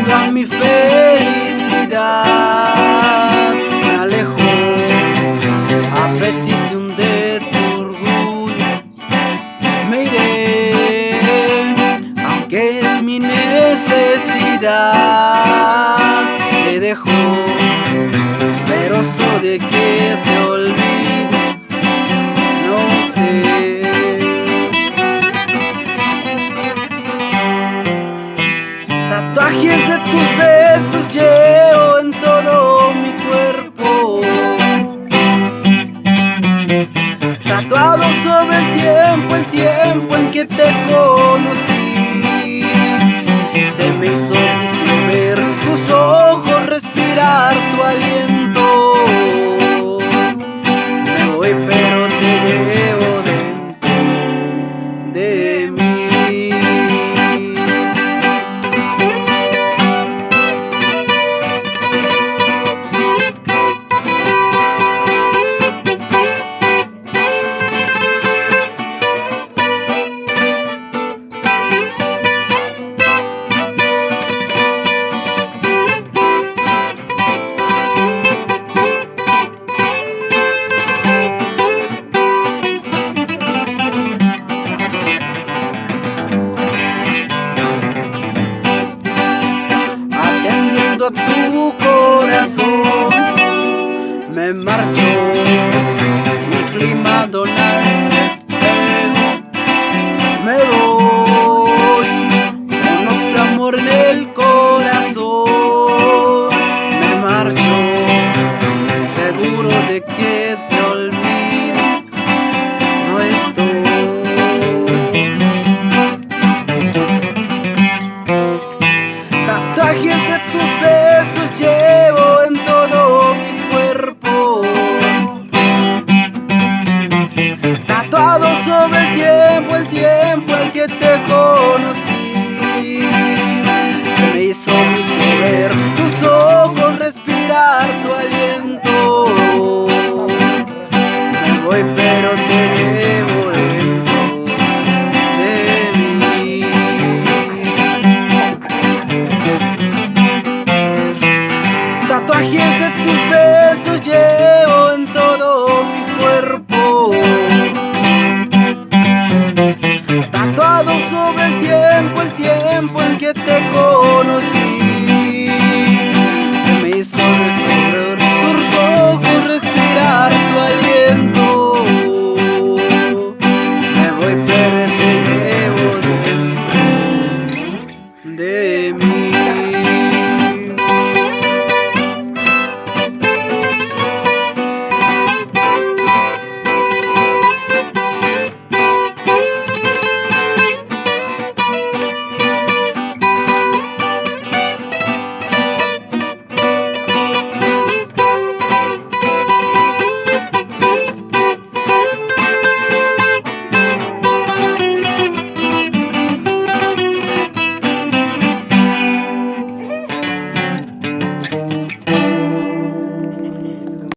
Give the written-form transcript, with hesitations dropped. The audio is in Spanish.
A mi felicidad me alejó a petición de tu orgullo. Me iré, aunque es mi necesidad. Te dejo, pero soy de que te olvido, no sé. Tatuajes de tus besos llevo en todo mi cuerpo, tatuado sobre el tiempo en que te conocí. Se me hizo difícil ver tus ojos, respirar tu aliento. Me voy pero te llevo dentro de mí. A tu corazón me marcho, mi clima donal me voy con otro amor en el corazón. Me marcho seguro de que te olvides, no estoy. Tatuajes de tus besos llevo en todo mi cuerpo, tatuado sobre el tiempo en que te conocí. Se me hizo mismo ver tus ojos, respirar tu aliento. Me voy pero te llevo dentro de mí. Tatuajes de tus besos llevo en todo mi cuerpo, tatuado sobre el tiempo en que te conocí.